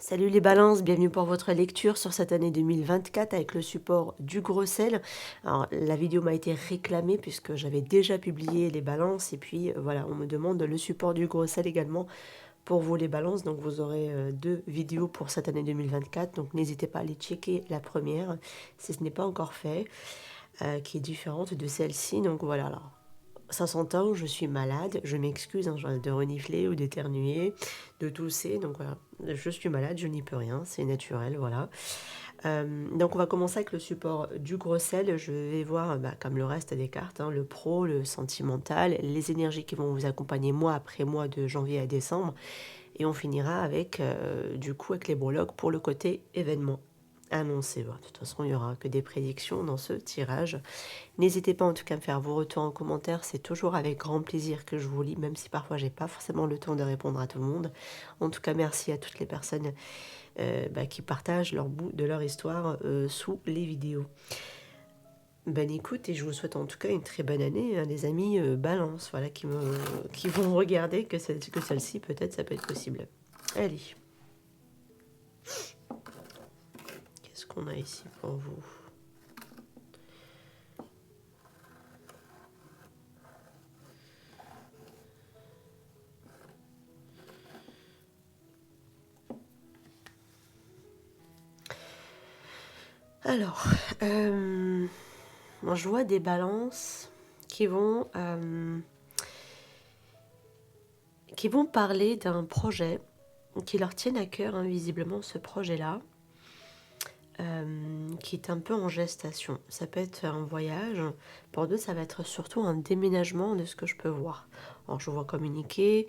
Salut les balances, bienvenue pour votre lecture sur cette année 2024 avec le support du gros sel. Alors la vidéo m'a été réclamée puisque j'avais déjà publié les balances et puis voilà, on me demande le support du gros sel également pour vous les balances. Donc vous aurez deux vidéos pour cette année 2024, donc n'hésitez pas à aller checker la première si ce n'est pas encore fait, qui est différente de celle-ci. Donc voilà, alors ça s'entend, je suis malade, je m'excuse de renifler ou d'éternuer, de tousser, donc voilà, je suis malade, je n'y peux rien, c'est naturel, voilà. Donc on va commencer avec le support du gros sel, je vais voir, comme le reste des cartes, le pro, le sentimental, les énergies qui vont vous accompagner mois après mois de janvier à décembre, et on finira avec, du coup, avec les breloques pour le côté événement annoncé. Bon, de toute façon, il n'y aura que des prédictions dans ce tirage. N'hésitez pas en tout cas à me faire vos retours en commentaire, c'est toujours avec grand plaisir que je vous lis, même si parfois j'ai pas forcément le temps de répondre à tout le monde. En tout cas, merci à toutes les personnes qui partagent leur bout de leur histoire sous les vidéos. Bonne écoute et je vous souhaite en tout cas une très bonne année, les amis balance, voilà, qui vont regarder que celle-ci peut-être ça peut être possible. Allez, qu'est-ce qu'on a ici pour vous ? Alors, moi je vois des balances qui vont parler d'un projet qui leur tienne à cœur, visiblement ce projet-là, qui est un peu en gestation. Ça peut être un voyage, pour d'autres ça va être surtout un déménagement de ce que je peux voir. Alors je vous vois communiquer,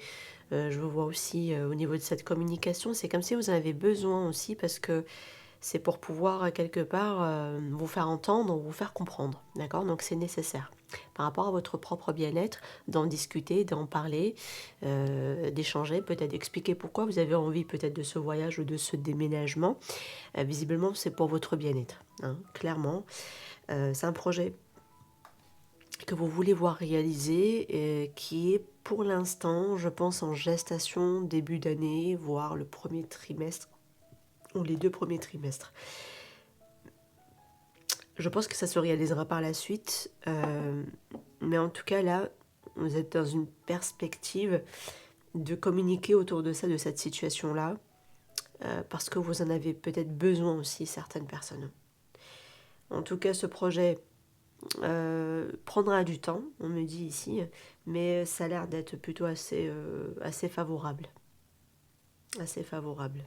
je vous vois aussi au niveau de cette communication, c'est comme si vous en avez besoin aussi parce que c'est pour pouvoir quelque part vous faire entendre, vous faire comprendre, d'accord ? Donc c'est nécessaire par rapport à votre propre bien-être, d'en discuter, d'en parler, d'échanger, peut-être d'expliquer pourquoi vous avez envie peut-être de ce voyage ou de ce déménagement. Visiblement, c'est pour votre bien-être, clairement. C'est un projet que vous voulez voir réaliser, qui est pour l'instant, je pense, en gestation, début d'année, voire le premier trimestre ou les 2 premiers trimestres. Je pense que ça se réalisera par la suite, mais en tout cas là, vous êtes dans une perspective de communiquer autour de ça, de cette situation-là, parce que vous en avez peut-être besoin aussi, certaines personnes. En tout cas, ce projet prendra du temps, on me dit ici, mais ça a l'air d'être plutôt assez favorable. Assez favorable.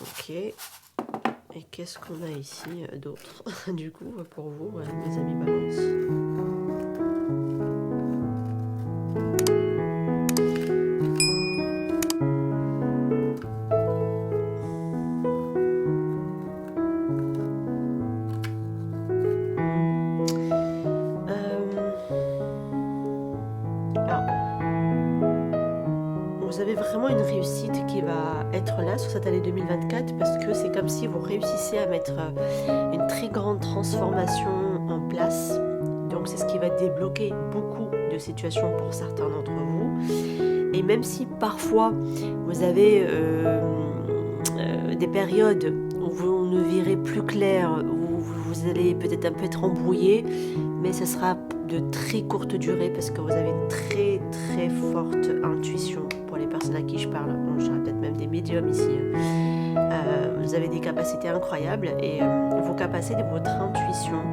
Ok. Et qu'est-ce qu'on a ici d'autre, du coup, pour vous, mes amis balance ? Vous avez vraiment une réussite qui va être là sur cette année 2024 parce que c'est comme si vous réussissez à mettre une très grande transformation en place. Donc c'est ce qui va débloquer beaucoup de situations pour certains d'entre vous. Et même si parfois vous avez des périodes où vous ne verrez plus clair, où vous allez peut-être un peu être embrouillé, mais ce sera de très courte durée parce que vous avez une très très forte intuition pour les personnes à qui je parle. Bon, j'aurai peut-être même des médiums ici. Vous avez des capacités incroyables et vos capacités, votre intuition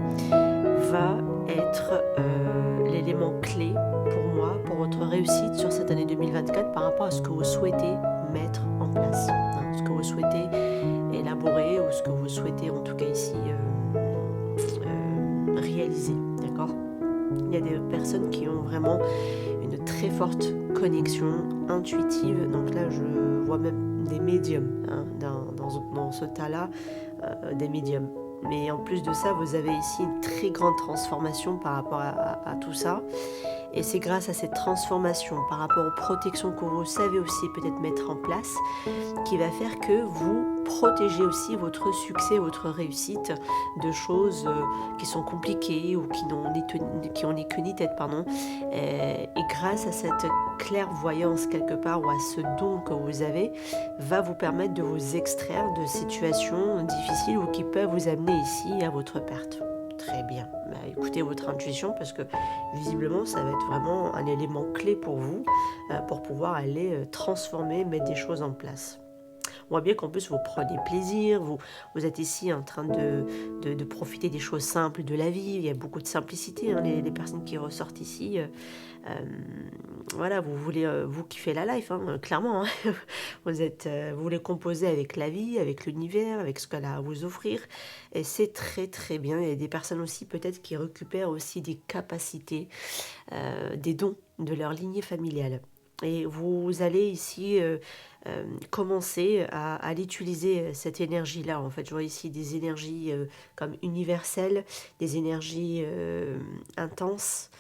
va être l'élément clé pour moi, pour votre réussite sur cette année 2024 par rapport à ce que vous souhaitez mettre en place, ce que vous souhaitez élaborer ou ce que vous souhaitez en tout cas ici réaliser, d'accord ? Il y a des personnes qui ont vraiment une très forte connexion intuitive, donc là je vois même des médiums dans ce tas-là, des médiums. Mais en plus de ça, vous avez ici une très grande transformation par rapport à tout ça. Et c'est grâce à cette transformation par rapport aux protections que vous savez aussi peut-être mettre en place qui va faire que vous protégez aussi votre succès, votre réussite de choses qui sont compliquées ou qui n'ont ni queue ni tête. Pardon. Et grâce à cette clairvoyance quelque part ou à ce don que vous avez, va vous permettre de vous extraire de situations difficiles ou qui peuvent vous amener ici à votre perte. Très bien. Bah, écoutez votre intuition parce que visiblement ça va être vraiment un élément clé pour vous pour pouvoir aller transformer, mettre des choses en place. On voit bien qu'en plus vous prenez plaisir, vous êtes ici en train de profiter des choses simples de la vie, il y a beaucoup de simplicité, hein, les personnes qui ressortent ici, voilà, vous voulez, vous kiffez la life, hein, clairement, hein. Vous voulez composer avec la vie, avec l'univers, avec ce qu'elle a à vous offrir, et c'est très très bien. Il y a des personnes aussi peut-être qui récupèrent aussi des capacités, des dons de leur lignée familiale. Et vous allez ici commencer à l'utiliser, cette énergie-là. En fait, je vois ici des énergies comme universelles, des énergies intenses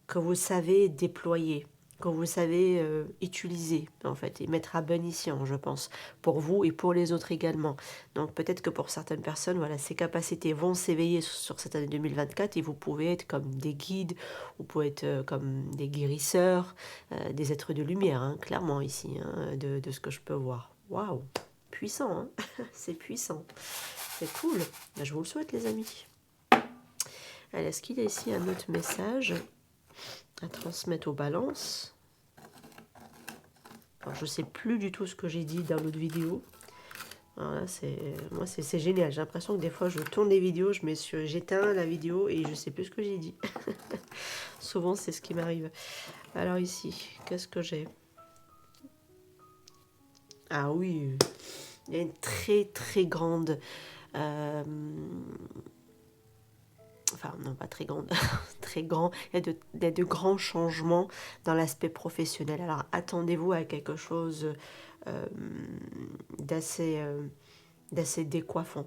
que vous savez déployer, que vous savez utiliser, en fait, et mettre à bon escient, je pense, pour vous et pour les autres également. Donc peut-être que pour certaines personnes, voilà, ces capacités vont s'éveiller sur cette année 2024 et vous pouvez être comme des guides, vous pouvez être comme des guérisseurs, des êtres de lumière, hein, clairement ici, hein, de ce que je peux voir. Waouh, puissant, hein. C'est puissant, c'est cool. Ben, je vous le souhaite, les amis. Alors, est-ce qu'il y a ici un autre message à transmettre aux balances? Alors, je ne sais plus du tout ce que j'ai dit dans l'autre vidéo. Alors là, c'est génial. J'ai l'impression que des fois, je tourne des vidéos, j'éteins la vidéo et je ne sais plus ce que j'ai dit. Souvent, c'est ce qui m'arrive. Alors ici, qu'est-ce que j'ai? Ah oui, il y a une très très grande... enfin non pas très grande, très grand, il y a de grands changements dans l'aspect professionnel. Alors attendez-vous à quelque chose d'assez décoiffant,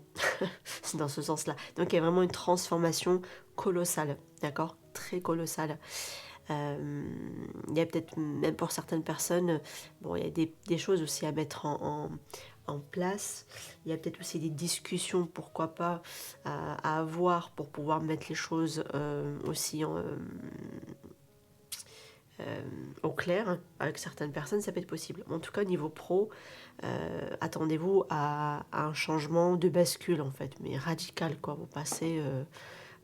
dans ce sens-là. Donc il y a vraiment une transformation colossale, d'accord? Très colossale. Il y a peut-être, même pour certaines personnes, bon, il y a des choses aussi à mettre en place. Il y a peut-être aussi des discussions, pourquoi pas, à avoir pour pouvoir mettre les choses aussi au clair. Avec certaines personnes, ça peut être possible. En tout cas, au niveau pro, attendez-vous à un changement de bascule, en fait, mais radical, quoi. Vous passez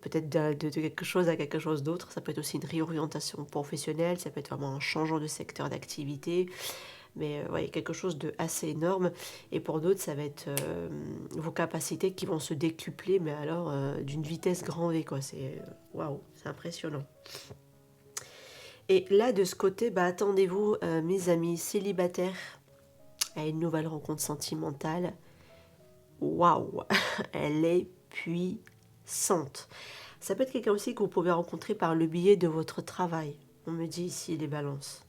peut-être de quelque chose à quelque chose d'autre. Ça peut être aussi une réorientation professionnelle, ça peut être vraiment un changement de secteur d'activité. Mais ouais, quelque chose de assez énorme. Et pour d'autres, ça va être vos capacités qui vont se décupler, mais alors d'une vitesse grand V, quoi. C'est waouh, c'est impressionnant. Et là, de ce côté, bah, attendez-vous, mes amis célibataires, à une nouvelle rencontre sentimentale. Waouh, elle est puissante. Ça peut être quelqu'un aussi que vous pouvez rencontrer par le biais de votre travail. On me dit ici les balances.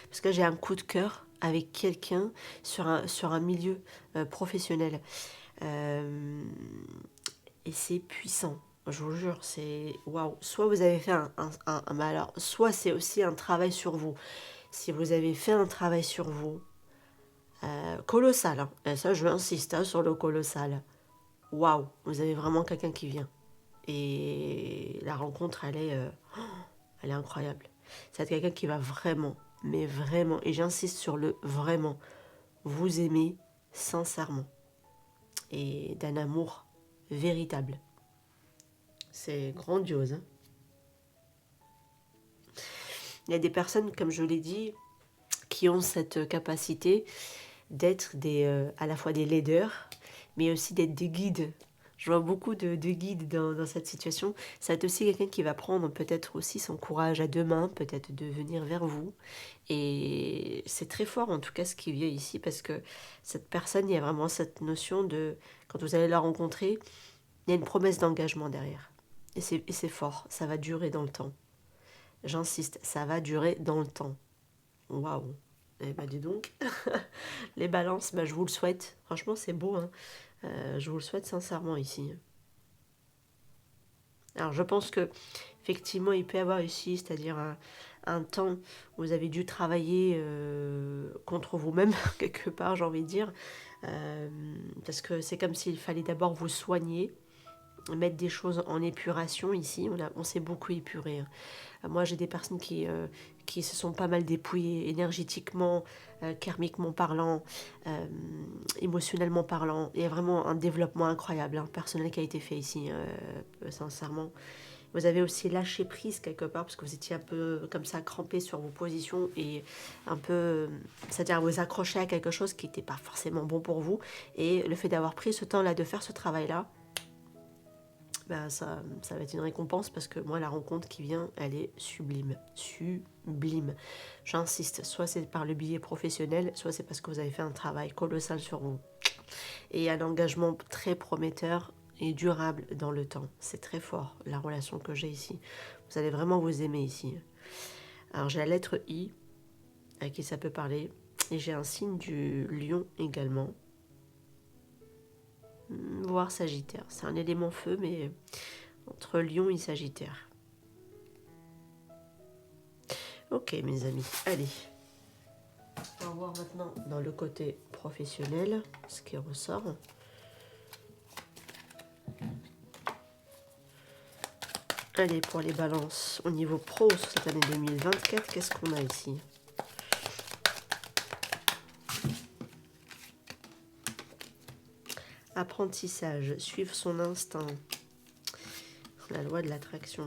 Parce que j'ai un coup de cœur avec quelqu'un sur un milieu professionnel. Et c'est puissant. Je vous jure, c'est waouh. Soit vous avez fait alors, soit c'est aussi un travail sur vous. Si vous avez fait un travail sur vous, colossal, hein. Et ça, je insiste hein, sur le colossal. Waouh, vous avez vraiment quelqu'un qui vient. Et la rencontre, elle est incroyable. C'est quelqu'un qui va vraiment, mais vraiment, et j'insiste sur le vraiment, vous aimer sincèrement et d'un amour véritable. C'est grandiose. Hein. Il y a des personnes, comme je l'ai dit, qui ont cette capacité d'être à la fois des leaders, mais aussi d'être des guides. Je vois beaucoup de guides dans cette situation. Ça va être aussi quelqu'un qui va prendre peut-être aussi son courage à deux mains, peut-être de venir vers vous. Et c'est très fort en tout cas ce qui vient ici, parce que cette personne, il y a vraiment cette notion de, quand vous allez la rencontrer, il y a une promesse d'engagement derrière. Et c'est fort, ça va durer dans le temps. J'insiste, ça va durer dans le temps. Waouh. Eh ben dis donc, les balances, je vous le souhaite. Franchement, c'est beau, hein. Je vous le souhaite sincèrement ici. Alors je pense que effectivement il peut y avoir ici, c'est-à-dire un temps où vous avez dû travailler contre vous-même, quelque part j'ai envie de dire, euh, parce que c'est comme s'il fallait d'abord vous soigner, mettre des choses en épuration ici, on s'est beaucoup épuré. Moi j'ai des personnes qui se sont pas mal dépouillées énergétiquement, karmiquement parlant, euh, émotionnellement parlant. Il y a vraiment un développement incroyable, personnel qui a été fait ici, sincèrement. Vous avez aussi lâché prise quelque part parce que vous étiez un peu comme ça crampé sur vos positions et un peu, c'est-à-dire vous accrocher à quelque chose qui n'était pas forcément bon pour vous. Et le fait d'avoir pris ce temps-là, de faire ce travail-là, ben ça va être une récompense parce que moi, la rencontre qui vient, elle est sublime. Sublime. J'insiste, soit c'est par le biais professionnel, soit c'est parce que vous avez fait un travail colossal sur vous. Et un engagement très prometteur et durable dans le temps. C'est très fort, la relation que j'ai ici. Vous allez vraiment vous aimer ici. Alors j'ai la lettre I, à qui ça peut parler. Et j'ai un signe du lion également. Voire Sagittaire. C'est un élément feu, mais entre lion et Sagittaire. Ok mes amis, allez. On va voir maintenant dans le côté professionnel ce qui ressort. Allez, pour les balances au niveau pro sur cette année 2024, qu'est-ce qu'on a ici? Apprentissage, suivre son instinct, la loi de l'attraction.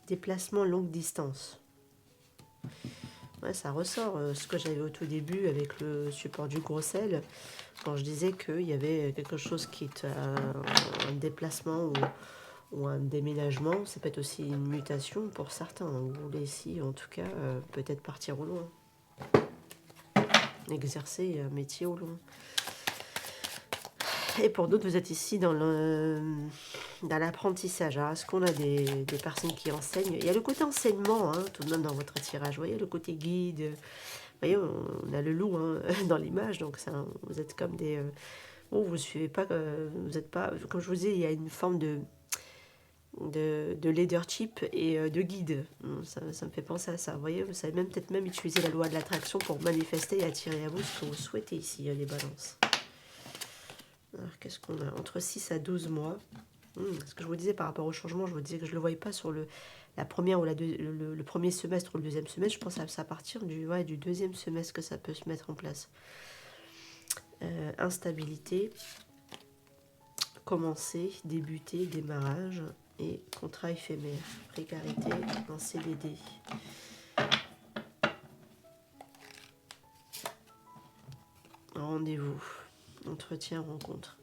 Déplacement longue distance. Ouais, ça ressort ce que j'avais au tout début avec le support du gros sel, quand je disais qu'il y avait quelque chose qui est un déplacement ou un déménagement. Ça peut être aussi une mutation pour certains. Vous voulez ici, en tout cas, peut-être partir au loin. Exercer un métier au loin. Et pour d'autres, vous êtes ici dans l'apprentissage. Est-ce qu'on a des personnes qui enseignent? Il y a le côté enseignement, tout de même dans votre tirage. Vous voyez, le côté guide. Vous voyez, on a le loup dans l'image. Donc, vous êtes comme des... bon, vous ne suivez pas... vous n'êtes pas... Comme je vous dis, il y a une forme de leadership et de guide. Ça me fait penser à ça. Vous voyez, vous savez peut-être même utiliser la loi de l'attraction pour manifester et attirer à vous ce que vous souhaitez ici, les balances. Alors, qu'est-ce qu'on a? Entre 6 à 12 mois. Ce que je vous disais par rapport au changement, je vous disais que je ne le voyais pas sur la première ou le premier semestre ou le deuxième semestre. Je pense à partir du deuxième semestre que ça peut se mettre en place. Instabilité, commencer, débuter, démarrage et contrat éphémère. Précarité, un CDD. Rendez-vous, entretien, rencontre.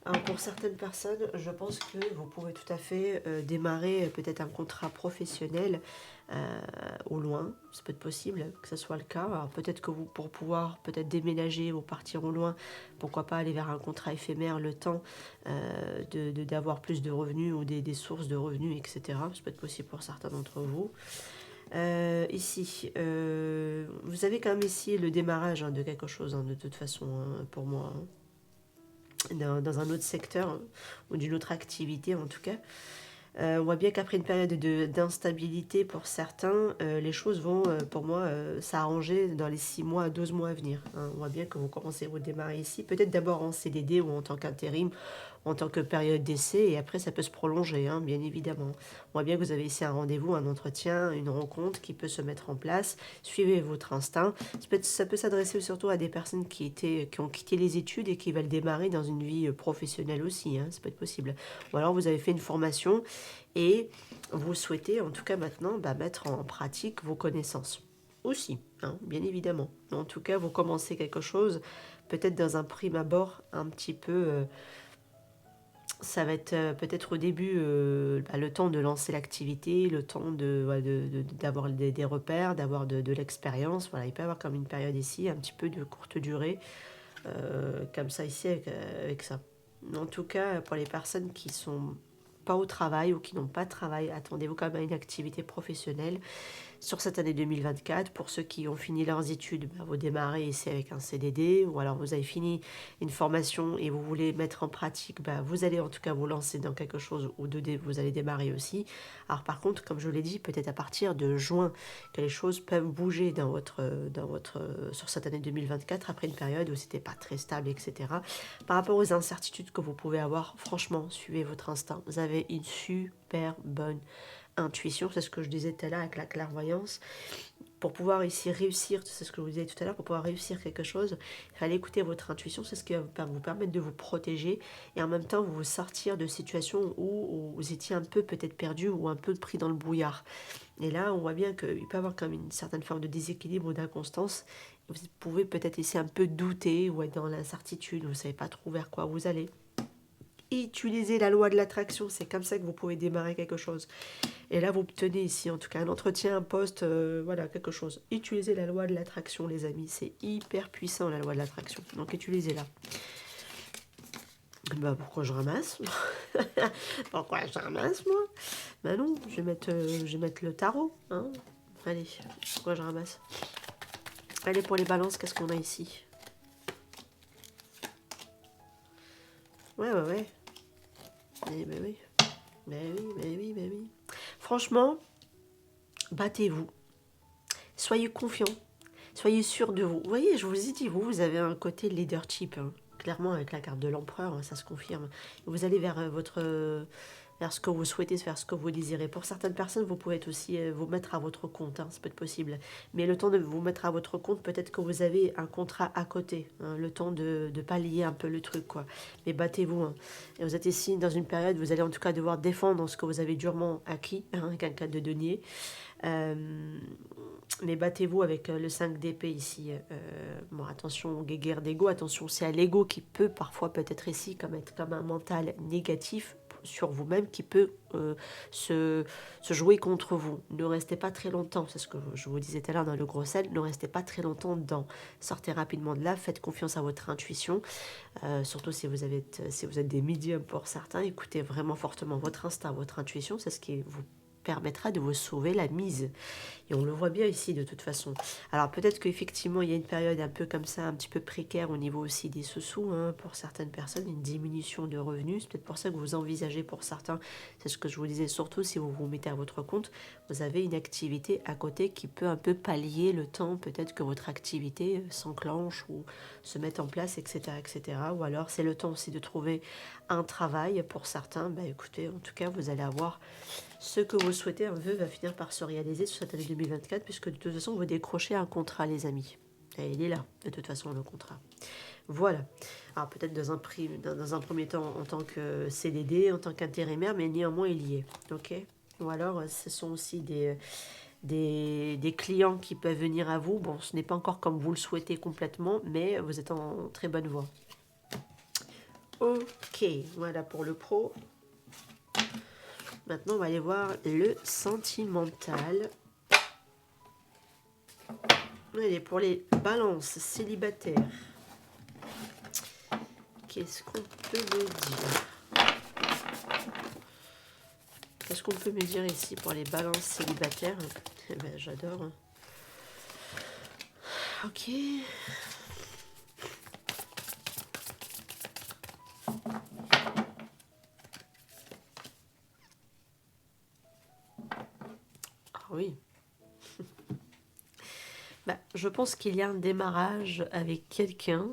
Alors pour certaines personnes, je pense que vous pouvez tout à fait démarrer peut-être un contrat professionnel au loin. Ça peut être possible que ce soit le cas. Alors peut-être que vous, pour pouvoir peut-être déménager ou partir au loin, pourquoi pas aller vers un contrat éphémère le temps d'avoir plus de revenus ou des sources de revenus, etc. Ça peut être possible pour certains d'entre vous. Ici, vous avez quand même ici le démarrage de quelque chose, de toute façon, pour moi. Dans un autre secteur ou d'une autre activité en tout cas. On voit bien qu'après une période d'instabilité pour certains, les choses vont pour moi s'arranger dans les 6 mois à 12 mois à venir. On voit bien que vous commencez à vous démarrer ici, peut-être d'abord en CDD ou en tant qu'intérim, en tant que période d'essai, et après ça peut se prolonger, bien évidemment. On voit bien que vous avez ici un rendez-vous, un entretien, une rencontre qui peut se mettre en place. Suivez votre instinct. Ça peut s'adresser surtout à des personnes qui ont quitté les études et qui veulent démarrer dans une vie professionnelle aussi, ça peut être possible. Ou alors vous avez fait une formation et vous souhaitez en tout cas maintenant mettre en pratique vos connaissances aussi, bien évidemment. En tout cas, vous commencez quelque chose, peut-être dans un prime abord un petit peu... ça va être peut-être au début le temps de lancer l'activité, le temps d'avoir des repères, d'avoir de l'expérience. Voilà, il peut y avoir comme une période ici, un petit peu de courte durée, comme ça ici avec ça. En tout cas, pour les personnes qui sont pas au travail ou qui n'ont pas de travail, attendez-vous quand même à une activité professionnelle. sur cette année 2024. Pour ceux qui ont fini leurs études, bah, vous démarrez ici avec un CDD, ou alors vous avez fini une formation et vous voulez mettre en pratique, bah, vous allez en tout cas vous lancer dans quelque chose ou vous allez démarrer aussi. Alors par contre, comme je l'ai dit, peut-être à partir de juin que les choses peuvent bouger sur cette année 2024 après une période où c'était pas très stable, etc. Par rapport aux incertitudes que vous pouvez avoir, franchement, suivez votre instinct. Vous avez une super bonne intuition, c'est ce que je disais tout à l'heure avec la clairvoyance. Pour pouvoir ici réussir, c'est ce que je vous disais tout à l'heure, pour pouvoir réussir quelque chose, il fallait écouter votre intuition, c'est ce qui va vous permettre de vous protéger et en même temps vous sortir de situations où vous étiez un peu peut-être perdu ou un peu pris dans le brouillard. Et là, on voit bien qu'il peut y avoir comme une certaine forme de déséquilibre ou d'inconstance. Vous pouvez peut-être essayer un peu douter ou être dans l'incertitude, vous ne savez pas trop vers quoi vous allez. Utilisez la loi de l'attraction, c'est comme ça que vous pouvez démarrer quelque chose. Et là, vous obtenez ici, en tout cas, un entretien, un poste, voilà, quelque chose. Utilisez la loi de l'attraction, les amis. C'est hyper puissant, la loi de l'attraction. Donc, utilisez-la. Bah, pourquoi je ramasse? Pourquoi je ramasse, moi? Bah non, je vais mettre le tarot. Hein. Allez, pourquoi je ramasse? Allez, pour les balances, qu'est-ce qu'on a ici? Ouais. Mais oui. Mais oui. Franchement, battez-vous. Soyez confiants. Soyez sûr de vous. Vous voyez, je vous ai dit, vous avez un côté leadership. Hein. Clairement, avec la carte de l'empereur, hein, ça se confirme. Vous allez vers vers ce que vous souhaitez, vers ce que vous désirez. Pour certaines personnes, vous pouvez aussi vous mettre à votre compte, hein, ça peut être possible. Mais le temps de vous mettre à votre compte, peut-être que vous avez un contrat à côté, hein, le temps de pallier un peu le truc, quoi. Mais battez-vous. Hein. Et vous êtes ici dans une période, vous allez en tout cas devoir défendre ce que vous avez durement acquis, hein, avec un cas de denier. Mais battez-vous avec le 5 d'épée ici. Bon, attention, guerre d'ego, attention, c'est à l'ego qui peut parfois peut-être ici être comme un mental négatif sur vous-même qui peut se jouer contre vous. Ne restez pas très longtemps, c'est ce que je vous disais tout à l'heure dans le gros sel, ne restez pas très longtemps dedans. Sortez rapidement de là, faites confiance à votre intuition, surtout si vous êtes des médiums pour certains, écoutez vraiment fortement votre instinct, votre intuition, c'est ce qui vous permettra de vous sauver la mise. Et on le voit bien ici de toute façon. Alors peut-être qu'effectivement il y a une période un peu comme ça, un petit peu précaire au niveau aussi des sous-sous, hein, pour certaines personnes, une diminution de revenus. C'est peut-être pour ça que vous envisagez pour certains, c'est ce que je vous disais, surtout si vous vous mettez à votre compte, vous avez une activité à côté qui peut un peu pallier le temps, peut-être que votre activité s'enclenche ou se mette en place, etc. etc. Ou alors c'est le temps aussi de trouver un travail pour certains. Bah, écoutez, en tout cas vous allez avoir ce que vous souhaitez, un vœu va finir par se réaliser sur cette année 2024, puisque de toute façon, vous décrochez un contrat, les amis. Et il est là, de toute façon, le contrat. Voilà. Alors peut-être dans un premier temps en tant que CDD, en tant qu'intérimaire, mais néanmoins il y est. Ok. Ou alors ce sont aussi des clients qui peuvent venir à vous. Bon, ce n'est pas encore comme vous le souhaitez complètement, mais vous êtes en très bonne voie. Ok, voilà pour le pro. Maintenant, on va aller voir le sentimental. Allez, pour les balances célibataires. Qu'est-ce qu'on peut me dire? Qu'est-ce qu'on peut me dire ici pour les balances célibataires? Eh ben, j'adore. Ok. Ah oui. Bah, je pense qu'il y a un démarrage avec quelqu'un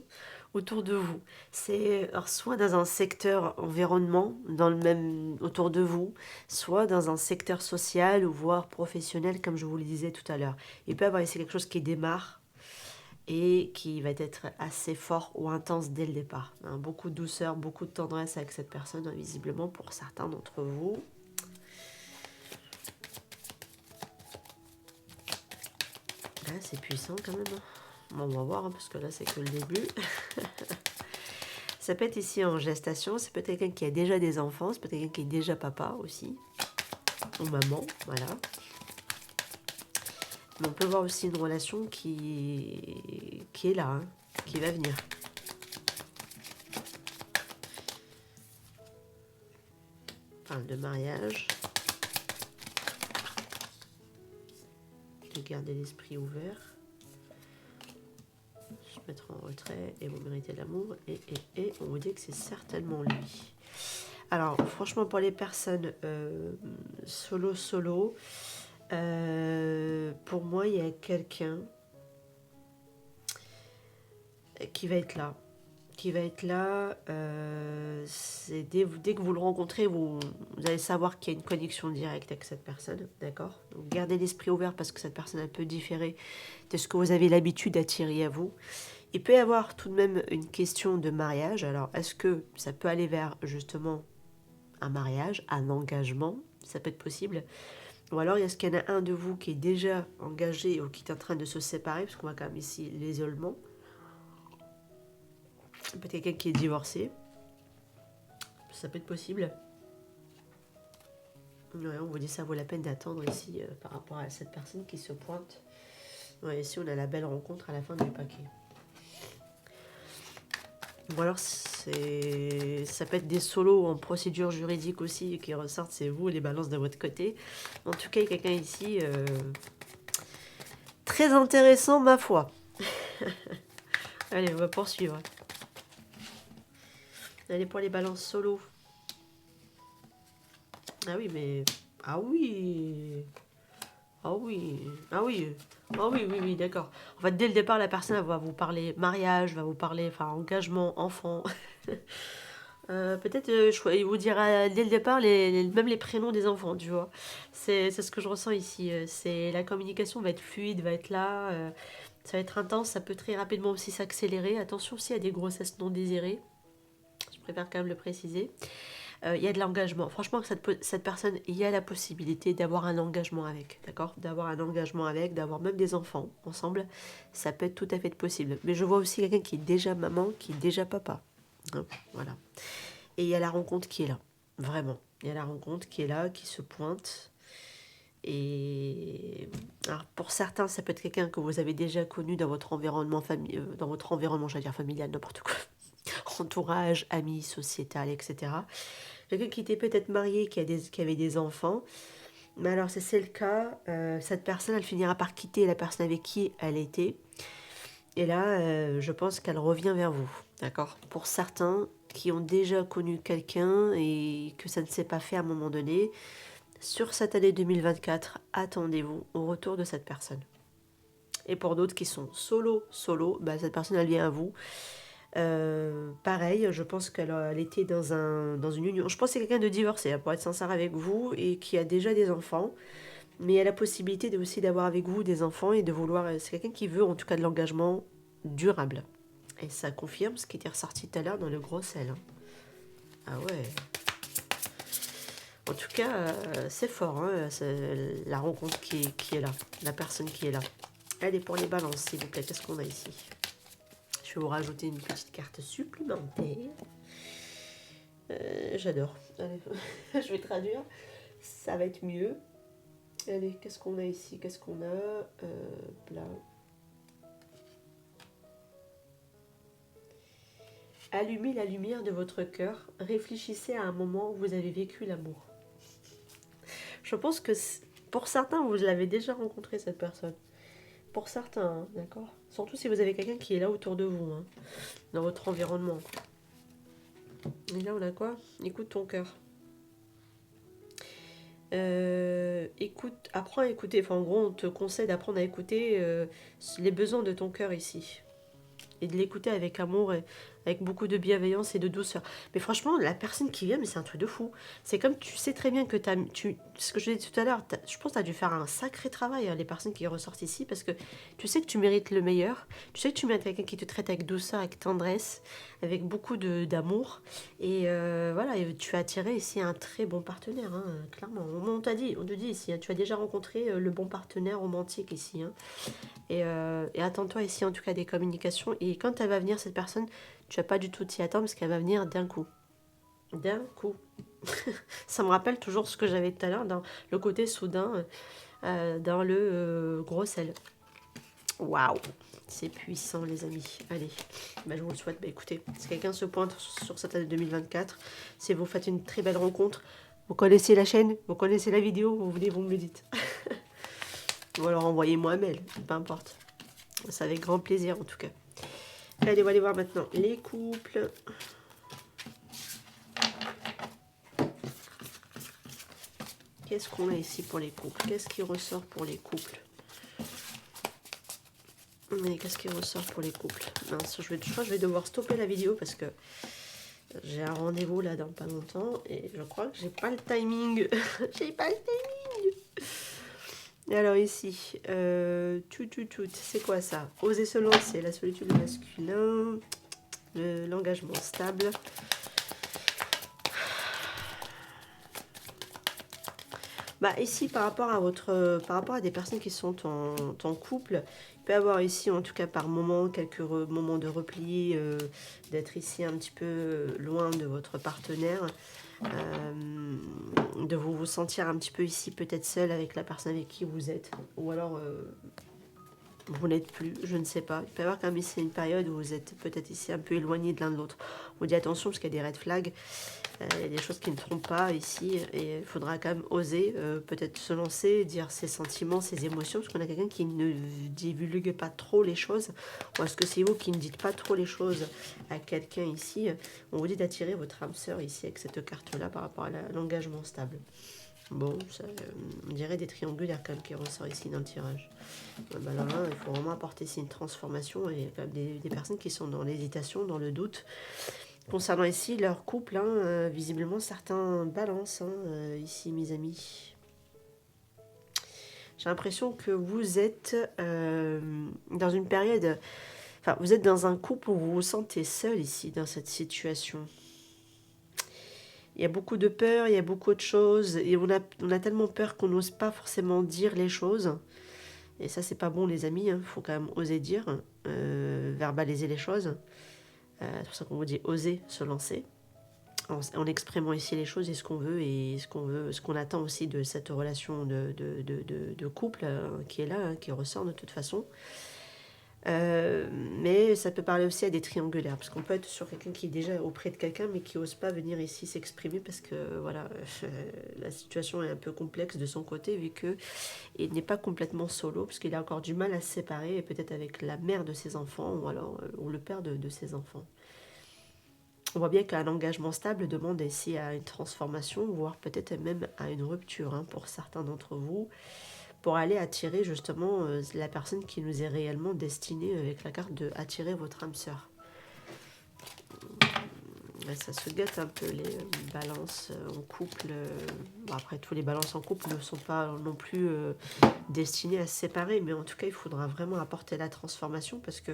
autour de vous. C'est soit dans un secteur environnement, dans le même autour de vous, soit dans un secteur social ou voire professionnel, comme je vous le disais tout à l'heure. Il peut y avoir ici quelque chose qui démarre et qui va être assez fort ou intense dès le départ. Hein, beaucoup de douceur, beaucoup de tendresse avec cette personne, visiblement pour certains d'entre vous. Là, c'est puissant quand même. Bon, on va voir, hein, parce que là, c'est que le début. Ça peut être ici en gestation, c'est peut-être quelqu'un qui a déjà des enfants, c'est peut-être quelqu'un qui est déjà papa aussi, ou maman, voilà. Mais on peut voir aussi une relation qui est là, hein, qui va venir. Enfin, de mariage. de garder l'esprit ouvert. Se mettre en retrait et vous méritez l'amour. Et on vous dit que c'est certainement lui. Alors, franchement, pour les personnes solo, pour moi, il y a quelqu'un qui va être là. Dès que vous le rencontrez, vous allez savoir qu'il y a une connexion directe avec cette personne, d'accord? Donc gardez l'esprit ouvert parce que cette personne elle peut différer de ce que vous avez l'habitude d'attirer à vous. Il peut y avoir tout de même une question de mariage. Alors est-ce que ça peut aller vers justement un mariage, un engagement? Ça peut être possible. Ou alors est-ce qu'il y en a un de vous qui est déjà engagé ou qui est en train de se séparer, parce qu'on voit quand même ici l'isolement. Peut-être quelqu'un qui est divorcé. Ça peut être possible. Ouais, on vous dit ça vaut la peine d'attendre ici par rapport à cette personne qui se pointe. Ouais, ici on a la belle rencontre à la fin du paquet. Ou alors ça peut être des solos en procédure juridique aussi qui ressortent, c'est vous les balances de votre côté. En tout cas, il y a quelqu'un ici très intéressant ma foi. Allez, on va poursuivre. Allez pour les balances solo. Ah oui, mais... Ah oui. Ah oui. Ah oui. Ah oui, oui, oui, d'accord. En fait, dès le départ, la personne elle va vous parler mariage, va vous parler enfin, engagement, enfant. Peut-être, il vous dira dès le départ même les prénoms des enfants, tu vois. C'est ce que je ressens ici. C'est la communication va être fluide, va être là. Ça va être intense, ça peut très rapidement aussi s'accélérer. Attention aussi à des grossesses non désirées. Je préfère quand même le préciser. Il y a de l'engagement. Franchement, cette personne, il y a la possibilité d'avoir un engagement avec, d'accord? D'avoir un engagement avec, d'avoir même des enfants ensemble. Ça peut être tout à fait possible. Mais je vois aussi quelqu'un qui est déjà maman, qui est déjà papa. Hein, voilà. Et il y a la rencontre qui est là. Vraiment. Il y a la rencontre qui est là, qui se pointe. Et alors pour certains, ça peut être quelqu'un que vous avez déjà connu dans votre environnement j'allais dire familial, n'importe quoi. Entourage, amis, sociétal, etc. Quelqu'un qui était peut-être marié, qui avait des enfants. Mais alors, si c'est le cas, cette personne, elle finira par quitter la personne avec qui elle était. Et là, je pense qu'elle revient vers vous. D'accord? Pour certains qui ont déjà connu quelqu'un et que ça ne s'est pas fait à un moment donné, sur cette année 2024, attendez-vous au retour de cette personne. Et pour d'autres qui sont solo, cette personne, elle vient à vous. Pareil, je pense qu'elle était dans une union. Je pense que c'est quelqu'un de divorcé, pour être sincère avec vous, et qui a déjà des enfants. Mais elle a la possibilité aussi d'avoir avec vous des enfants et de vouloir... C'est quelqu'un qui veut en tout cas de l'engagement durable. Et ça confirme ce qui était ressorti tout à l'heure dans le gros sel. Hein. Ah ouais. En tout cas, c'est fort, hein, c'est la rencontre qui est là. La personne qui est là. Allez, pour les balances, s'il vous plaît, qu'est-ce qu'on a ici ? Je vais vous rajouter une petite carte supplémentaire. J'adore. Allez, je vais traduire. Ça va être mieux. Allez, qu'est-ce qu'on a ici? Qu'est-ce qu'on a là. Allumez la lumière de votre cœur. Réfléchissez à un moment où vous avez vécu l'amour. Je pense que pour certains, vous l'avez déjà rencontré, cette personne. Pour certains, hein, d'accord? Surtout si vous avez quelqu'un qui est là autour de vous, hein, dans votre environnement. Et là, on a quoi? Écoute ton cœur. Apprends à écouter. Enfin, en gros, on te conseille d'apprendre à écouter les besoins de ton cœur ici. Et de l'écouter avec amour et avec beaucoup de bienveillance et de douceur. Mais franchement, la personne qui vient, mais c'est un truc de fou. C'est comme tu sais très bien que ce que je disais tout à l'heure, je pense que tu as dû faire un sacré travail, hein, les personnes qui ressortent ici, parce que tu sais que tu mérites le meilleur. Tu sais que tu mérites quelqu'un qui te traite avec douceur, avec tendresse, avec beaucoup d'amour. Et voilà, et tu as attiré ici un très bon partenaire, hein, clairement. On te dit ici, hein, tu as déjà rencontré le bon partenaire romantique ici. Hein. Et attends-toi ici en tout cas des communications. Et quand elle va venir, cette personne, tu vas pas du tout t'y attendre parce qu'elle va venir d'un coup. D'un coup. Ça me rappelle toujours ce que j'avais tout à l'heure dans le côté soudain, dans le gros sel. Waouh, c'est puissant les amis. Allez, je vous le souhaite. Écoutez, si quelqu'un se pointe sur cette année 2024, si vous faites une très belle rencontre, vous connaissez la chaîne, vous connaissez la vidéo, vous venez, vous me le dites. Ou alors envoyez-moi un mail, peu importe. C'est avec grand plaisir en tout cas. Allez, on va aller voir maintenant les couples. Qu'est-ce qu'on a ici pour les couples? Qu'est-ce qui ressort pour les couples? Mais qu'est-ce qui ressort pour les couples? Mince, je crois que je vais devoir stopper la vidéo parce que j'ai un rendez-vous là dans pas longtemps et je crois que j'ai pas le timing. J'ai pas le timing. Et alors ici, c'est quoi ça? Oser se lancer, la solitude masculin, l'engagement stable. Bah ici par rapport à des personnes qui sont en couple, il peut y avoir ici en tout cas par moment quelques moments de repli, d'être ici un petit peu loin de votre partenaire, de vous sentir un petit peu ici peut-être seul avec la personne avec qui vous êtes, ou alors vous n'êtes plus, je ne sais pas. Il peut y avoir quand même ici une période où vous êtes peut-être ici un peu éloigné de l'un de l'autre. On vous dit attention parce qu'il y a des red flags. Il y a des choses qui ne trompent pas ici et il faudra quand même oser peut-être se lancer, dire ses sentiments, ses émotions, parce qu'on a quelqu'un qui ne divulgue pas trop les choses. Ou est-ce que c'est vous qui ne dites pas trop les choses à quelqu'un ici? On vous dit d'attirer votre âme sœur ici avec cette carte-là par rapport à l'engagement stable. Bon, ça, on dirait des triangulaires quand même qui ressort ici dans le tirage. Bah là, il faut vraiment apporter ici une transformation et il y a quand même des personnes qui sont dans l'hésitation, dans le doute. Concernant ici leur couple, hein, visiblement certains balancent ici mes amis. J'ai l'impression que vous êtes dans une période, enfin vous êtes dans un couple où vous vous sentez seul ici dans cette situation. Il y a beaucoup de peur, il y a beaucoup de choses et on a tellement peur qu'on n'ose pas forcément dire les choses. Et ça c'est pas bon les amis, il faut quand même oser dire, verbaliser les choses. C'est pour ça qu'on vous dit oser se lancer. En exprimant ici les choses et ce qu'on veut et ce qu'on attend aussi de cette relation de couple qui est là, hein, qui ressort de toute façon. Mais ça peut parler aussi à des triangulaires, parce qu'on peut être sur quelqu'un qui est déjà auprès de quelqu'un, mais qui n'ose pas venir ici s'exprimer, parce que voilà, la situation est un peu complexe de son côté, vu qu'il n'est pas complètement solo, parce qu'il a encore du mal à se séparer, peut-être avec la mère de ses enfants, ou alors ou le père de ses enfants. On voit bien qu'un engagement stable demande ici à une transformation, voire peut-être même à une rupture hein, pour certains d'entre vous, pour aller attirer justement la personne qui nous est réellement destinée avec la carte de attirer votre âme sœur. Ça se gâte un peu les balances en couple. Bon, après, tous les balances en couple ne sont pas non plus destinés à se séparer, mais en tout cas, il faudra vraiment apporter la transformation parce que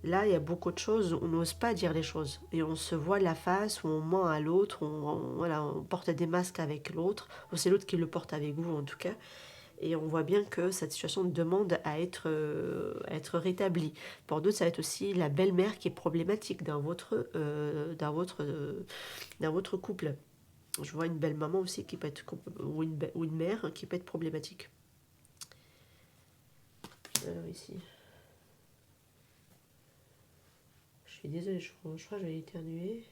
là, il y a beaucoup de choses, on n'ose pas dire les choses. Et on se voit la face, ou on ment à l'autre, voilà, on porte des masques avec l'autre, ou c'est l'autre qui le porte avec vous en tout cas. Et on voit bien que cette situation demande à être rétablie. Pour d'autres, ça va être aussi la belle-mère qui est problématique dans votre couple. Je vois une belle-maman aussi qui peut être, ou une mère qui peut être problématique. Alors ici... Je suis désolée, je crois que je vais éternuer.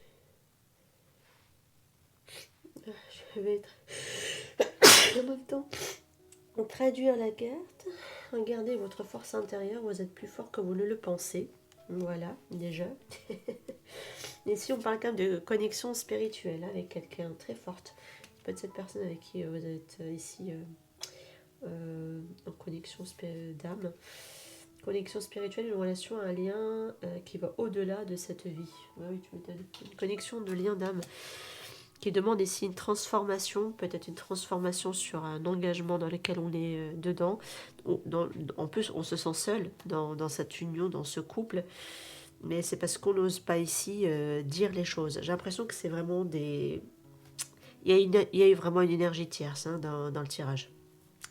Je vais être... en même temps, traduire la carte. Regardez votre force intérieure, vous êtes plus fort que vous ne le pensez. Voilà, déjà. Ici, on parle quand même de connexion spirituelle avec quelqu'un très forte. Peut-être cette personne avec qui vous êtes ici en connexion d'âme. Connexion spirituelle, une relation, un lien qui va au-delà de cette vie. Oui, tu m'étonnes. Une connexion de lien d'âme qui demande ici une transformation, peut-être une transformation sur un engagement dans lequel on est dedans. En plus, on se sent seul dans cette union, dans ce couple, mais c'est parce qu'on n'ose pas ici dire les choses. J'ai l'impression que c'est vraiment des... Il y a vraiment une énergie tierce hein, dans le tirage.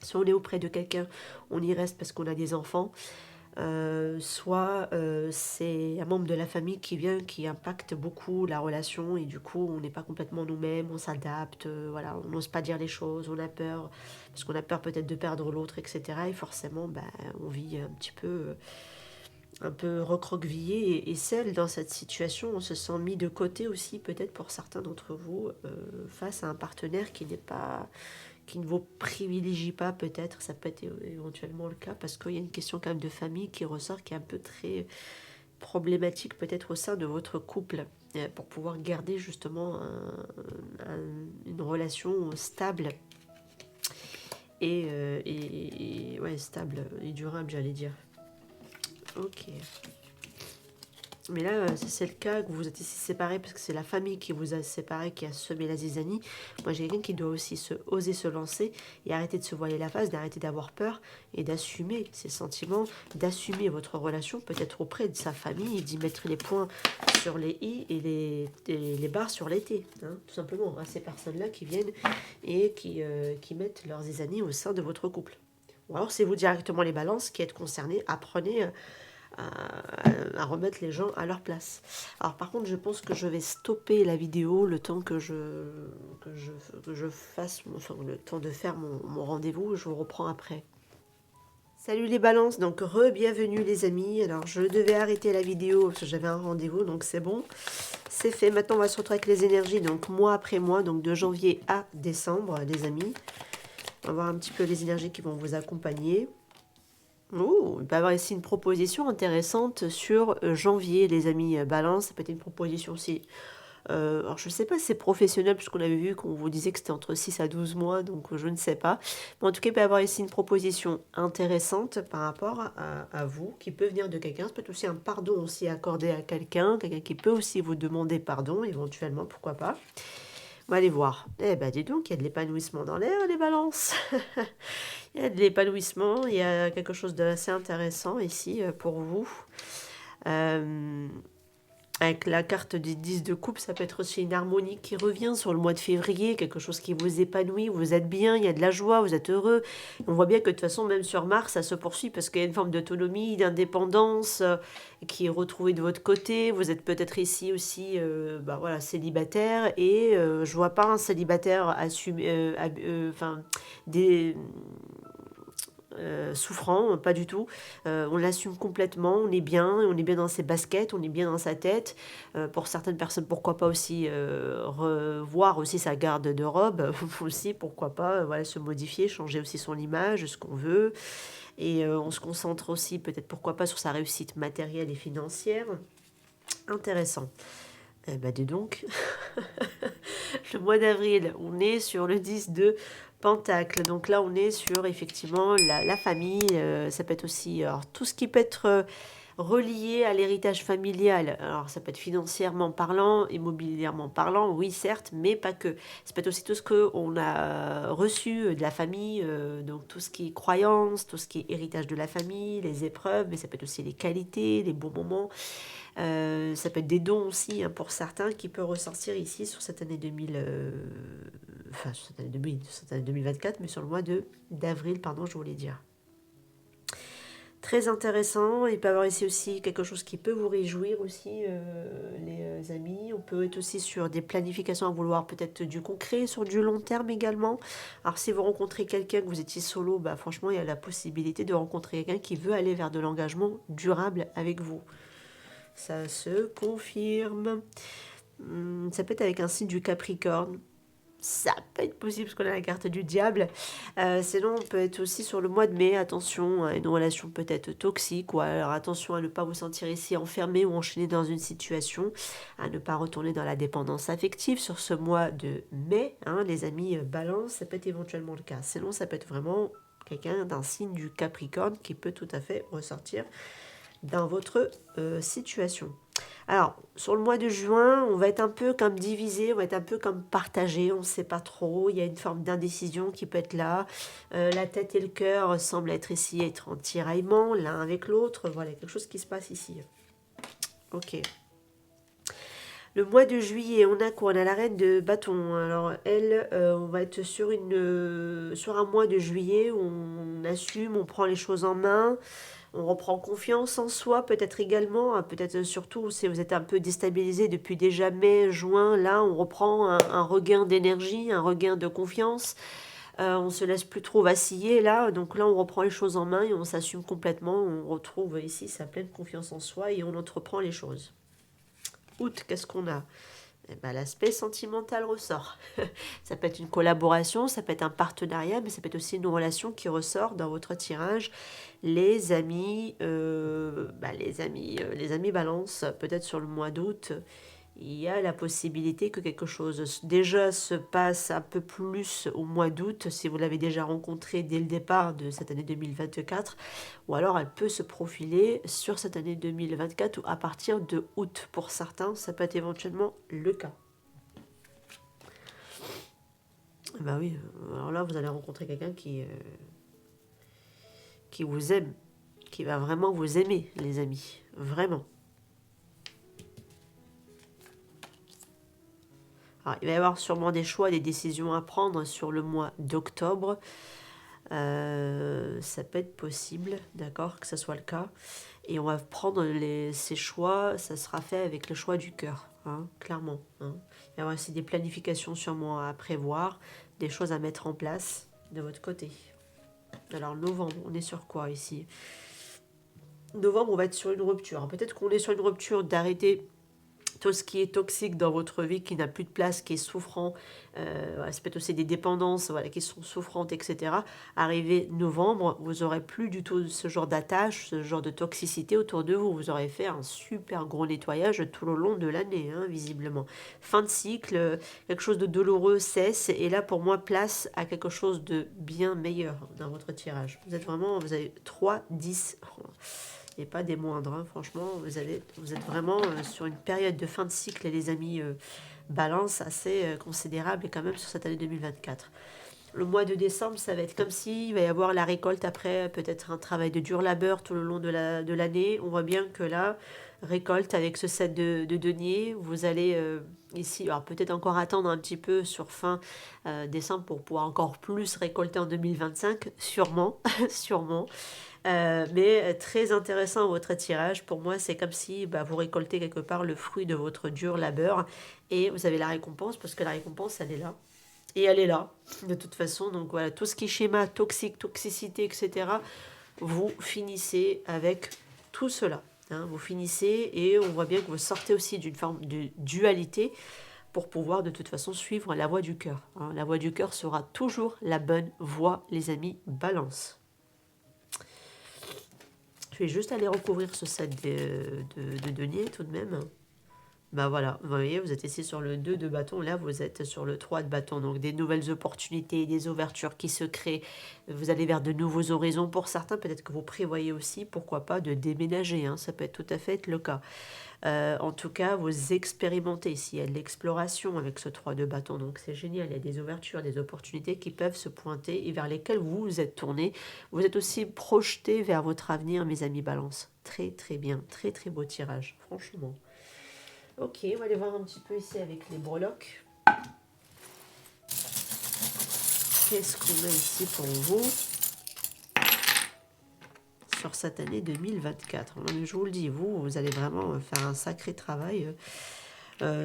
Si on est auprès de quelqu'un, on y reste parce qu'on a des enfants. Soit c'est un membre de la famille qui vient, qui impacte beaucoup la relation et du coup on n'est pas complètement nous-mêmes, on s'adapte, voilà, on n'ose pas dire les choses, on a peur, parce qu'on a peur peut-être de perdre l'autre, etc. Et forcément on vit un peu recroquevillé et seul dans cette situation, on se sent mis de côté aussi peut-être pour certains d'entre vous face à un partenaire qui n'est pas qui ne vous privilégie pas peut-être, ça peut être éventuellement le cas, parce qu'il y a une question quand même de famille qui ressort, qui est un peu très problématique peut-être au sein de votre couple, pour pouvoir garder justement une relation stable et ouais, stable et durable, j'allais dire. Ok. Mais là, c'est le cas que vous êtes ici séparés parce que c'est la famille qui vous a séparés, qui a semé la zizanie. Moi, j'ai quelqu'un qui doit aussi oser se lancer et arrêter de se voiler la face, d'arrêter d'avoir peur et d'assumer ses sentiments, d'assumer votre relation, peut-être auprès de sa famille, et d'y mettre les points sur les i et les barres sur les t. Hein, tout simplement, à ces personnes-là qui viennent et qui mettent leurs zizanies au sein de votre couple. Ou alors, c'est vous directement les balances qui êtes concernés. Apprenez à remettre les gens à leur place. Alors par contre, je pense que je vais stopper la vidéo le temps que je fasse, enfin le temps de faire mon rendez-vous. Je vous reprends après. Salut les balances, donc bienvenue les amis. Alors je devais arrêter la vidéo parce que j'avais un rendez-vous, donc c'est bon. C'est fait, maintenant on va se retrouver avec les énergies, donc mois après mois, donc de janvier à décembre les amis. On va voir un petit peu les énergies qui vont vous accompagner. Oh, il peut y avoir ici une proposition intéressante sur janvier, les amis. Balance, ça peut être une proposition aussi. Alors, je ne sais pas si c'est professionnel, puisqu'on avait vu qu'on vous disait que c'était entre 6 à 12 mois, donc je ne sais pas. Mais en tout cas, il peut y avoir ici une proposition intéressante par rapport à vous, qui peut venir de quelqu'un. Ça peut être aussi un pardon aussi accordé à quelqu'un qui peut aussi vous demander pardon, éventuellement, pourquoi pas. On va aller voir. Eh ben, dis donc, il y a de l'épanouissement dans l'air, les balances. Il y a de l'épanouissement, il y a quelque chose d'assez intéressant ici pour vous. Avec la carte des 10 de coupe, ça peut être aussi une harmonie qui revient sur le mois de février, quelque chose qui vous épanouit, vous êtes bien, il y a de la joie, vous êtes heureux. On voit bien que de toute façon, même sur Mars, ça se poursuit parce qu'il y a une forme d'autonomie, d'indépendance qui est retrouvée de votre côté. Vous êtes peut-être ici aussi voilà, célibataire et je vois pas un célibataire assumé, souffrant, pas du tout. On l'assume complètement, on est bien dans ses baskets, on est bien dans sa tête. Pour certaines personnes, pourquoi pas aussi revoir aussi sa garde de robe, aussi, pourquoi pas voilà, se modifier, changer aussi son image, ce qu'on veut. Et on se concentre aussi peut-être pourquoi pas sur sa réussite matérielle et financière. Intéressant. Eh ben dis donc, le mois d'avril, on est sur le 10 de Pentacle. Donc là, on est sur effectivement la famille. Ça peut être aussi alors, tout ce qui peut être relié à l'héritage familial. Alors ça peut être financièrement parlant, immobilièrement parlant, oui certes, mais pas que. Ça peut être aussi tout ce qu'on a reçu de la famille, donc tout ce qui est croyance, tout ce qui est héritage de la famille, les épreuves, mais ça peut être aussi les qualités, les bons moments. Ça peut être des dons aussi hein, pour certains qui peut ressortir ici sur cette année 2000, enfin sur cette année 2024, mais sur le mois d'avril, pardon, je voulais dire. Très intéressant, il peut y avoir ici aussi quelque chose qui peut vous réjouir aussi, les amis. On peut être aussi sur des planifications à vouloir peut-être du concret, sur du long terme également. Alors si vous rencontrez quelqu'un, que vous étiez solo, bah, franchement il y a la possibilité de rencontrer quelqu'un qui veut aller vers de l'engagement durable avec vous. Ça se confirme. Ça peut être avec un signe du Capricorne. Ça peut être possible parce qu'on a la carte du diable. Sinon, on peut être aussi sur le mois de mai. Attention à une relation peut-être toxique. Ou alors attention à ne pas vous sentir ici enfermé ou enchaîné dans une situation. À ne pas retourner dans la dépendance affective sur ce mois de mai. Hein, les amis balance, ça peut être éventuellement le cas. Sinon, ça peut être vraiment quelqu'un d'un signe du Capricorne qui peut tout à fait ressortir dans votre situation. Alors, sur le mois de juin, on va être un peu comme divisé, on va être un peu comme partagé, on ne sait pas trop, il y a une forme d'indécision qui peut être là. La tête et le cœur semblent être ici, être en tiraillement l'un avec l'autre. Voilà, quelque chose qui se passe ici. Ok. Le mois de juillet, on a quoi? On a la reine de bâton. Alors, elle, on va être sur un mois de juillet où on assume, on prend les choses en main. On reprend confiance en soi, peut-être également, peut-être surtout si vous êtes un peu déstabilisé depuis déjà mai, juin, là on reprend un regain d'énergie, un regain de confiance. On se laisse plus trop vaciller là, donc là on reprend les choses en main et on s'assume complètement, on retrouve ici sa pleine confiance en soi et on entreprend les choses. Août, qu'est-ce qu'on a? eh ben, l'aspect sentimental ressort. Ça peut être une collaboration, ça peut être un partenariat, mais ça peut être aussi une relation qui ressort dans votre tirage. Les amis balance, peut-être sur le mois d'août, il y a la possibilité que quelque chose déjà se passe un peu plus au mois d'août, si vous l'avez déjà rencontré dès le départ de cette année 2024, ou alors elle peut se profiler sur cette année 2024 ou à partir de août. Pour certains, ça peut être éventuellement le cas. Bah oui, alors là, vous allez rencontrer quelqu'un qui vous aime, qui va vraiment vous aimer, les amis. Vraiment. Alors, il va y avoir sûrement des choix, des décisions à prendre sur le mois d'octobre. Ça peut être possible, d'accord, que ce soit le cas. Et on va prendre ces choix, ça sera fait avec le choix du cœur, hein, clairement. Hein. Il y aura aussi des planifications sûrement à prévoir, des choses à mettre en place de votre côté. Alors novembre, on est sur quoi ici? Novembre, on va être sur une rupture. Alors, peut-être qu'on est sur une rupture d'arrêter tout ce qui est toxique dans votre vie, qui n'a plus de place, qui est souffrant, voilà, ça peut être aussi des dépendances voilà, qui sont souffrantes, etc. Arrivé novembre, vous n'aurez plus du tout ce genre d'attache, ce genre de toxicité autour de vous. Vous aurez fait un super gros nettoyage tout le long de l'année, hein, visiblement. Fin de cycle, quelque chose de douloureux cesse, et là pour moi, place à quelque chose de bien meilleur dans votre tirage. Vous avez 3, 10... Et pas des moindres, hein. Franchement, vous êtes vraiment sur une période de fin de cycle, les amis, balance assez considérable et quand même sur cette année 2024. Le mois de décembre, ça va être comme s'il va y avoir la récolte après, peut-être un travail de dur labeur tout le long de l'année. On voit bien que là, récolte avec ce set de deniers, vous allez ici, alors peut-être encore attendre un petit peu sur fin décembre pour pouvoir encore plus récolter en 2025, sûrement, sûrement. Mais très intéressant votre tirage. Pour moi, c'est comme si vous récoltez quelque part le fruit de votre dur labeur et vous avez la récompense parce que la récompense, elle est là. Et elle est là, de toute façon. Donc voilà, tout ce qui est schéma toxique, toxicité, etc., vous finissez avec tout cela. Hein. Vous finissez et on voit bien que vous sortez aussi d'une forme de dualité pour pouvoir de toute façon suivre la voie du cœur. Hein. La voie du cœur sera toujours la bonne voie, les amis. Balance. Je vais juste aller recouvrir ce set de deniers tout de même. Bah voilà, vous voyez, vous êtes ici sur le 2 de bâton, là vous êtes sur le 3 de bâton. Donc des nouvelles opportunités, des ouvertures qui se créent. Vous allez vers de nouveaux horizons. Pour certains, peut-être que vous prévoyez aussi, pourquoi pas, de déménager. Hein, ça peut être tout à fait être le cas. En tout cas, vous expérimentez ici. Il y a de l'exploration avec ce 3 de bâton. Donc c'est génial. Il y a des ouvertures, des opportunités qui peuvent se pointer et vers lesquelles vous vous êtes tourné. Vous êtes aussi projeté vers votre avenir, mes amis balance. Très très bien. Très très beau tirage. Franchement. Ok, on va aller voir un petit peu ici avec les breloques. Qu'est-ce qu'on a ici pour vous sur cette année 2024? Je vous le dis, vous allez vraiment faire un sacré travail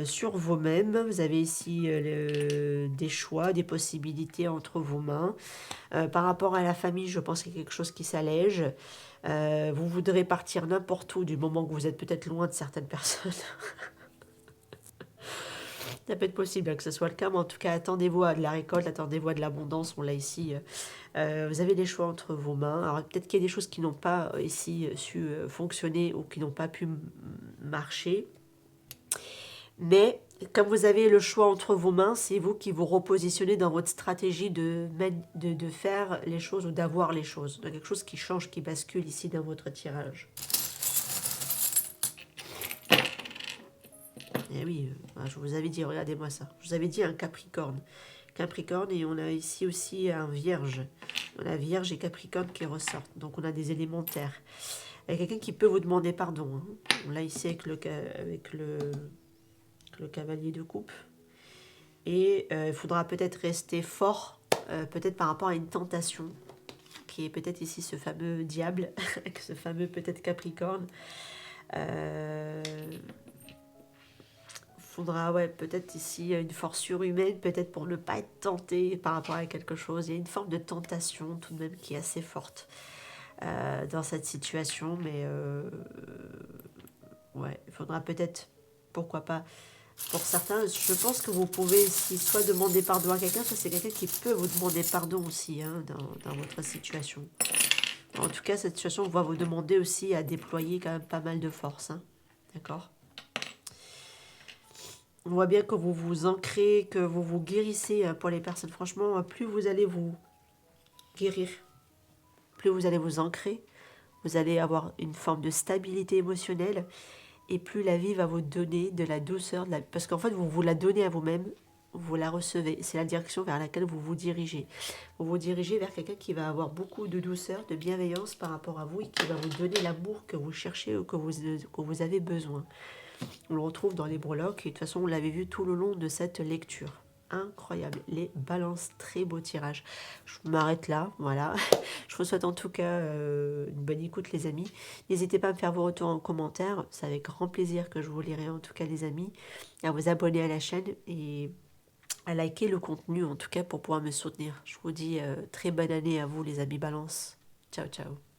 sur vous-même. Vous avez ici des choix, des possibilités entre vos mains. Par rapport à la famille, je pense qu'il y a quelque chose qui s'allège. Vous voudrez partir n'importe où du moment que vous êtes peut-être loin de certaines personnes. Ça peut être possible que ce soit le cas, mais en tout cas, attendez-vous à de la récolte, attendez-vous à de l'abondance. On l'a ici. Vous avez des choix entre vos mains. Alors peut-être qu'il y a des choses qui n'ont pas ici su fonctionner ou qui n'ont pas pu marcher. Mais comme vous avez le choix entre vos mains, c'est vous qui vous repositionnez dans votre stratégie de faire les choses ou d'avoir les choses. Il y a quelque chose qui change, qui bascule ici dans votre tirage. Eh oui, je vous avais dit, regardez-moi ça. Je vous avais dit un Capricorne. Capricorne et on a ici aussi un Vierge. On a Vierge et Capricorne qui ressortent. Donc on a des élémentaires. Il y a quelqu'un qui peut vous demander pardon. Hein. On l'a ici avec le cavalier de coupe. Et il faudra peut-être rester fort, peut-être par rapport à une tentation, qui est peut-être ici ce fameux diable, avec ce fameux peut-être Capricorne. Faudra peut-être ici une force surhumaine, peut-être pour ne pas être tenté par rapport à quelque chose. Il y a une forme de tentation tout de même qui est assez forte dans cette situation, mais il faudra peut-être, pourquoi pas, Pour certains, je pense que vous pouvez aussi soit demander pardon à quelqu'un, soit c'est quelqu'un qui peut vous demander pardon aussi hein, dans votre situation. En tout cas, cette situation va vous demander aussi à déployer quand même pas mal de force. Hein. D'accord? On voit bien que vous vous ancrez, que vous vous guérissez pour les personnes. Franchement, plus vous allez vous guérir, plus vous allez vous ancrer, vous allez avoir une forme de stabilité émotionnelle et plus la vie va vous donner de la douceur, parce qu'en fait, vous vous la donnez à vous-même, vous la recevez. C'est la direction vers laquelle vous vous dirigez. Vous vous dirigez vers quelqu'un qui va avoir beaucoup de douceur, de bienveillance par rapport à vous et qui va vous donner l'amour que vous cherchez ou que vous avez besoin. On le retrouve dans les breloques et de toute façon, on l'avait vu tout le long de cette lecture. Incroyable, les balances, très beau tirage. Je m'arrête là, voilà. Je vous souhaite en tout cas une bonne écoute les amis. N'hésitez pas à me faire vos retours en commentaire, c'est avec grand plaisir que je vous lirai en tout cas les amis. À vous abonner à la chaîne et à liker le contenu en tout cas pour pouvoir me soutenir. Je vous dis très bonne année à vous les amis balance. Ciao ciao.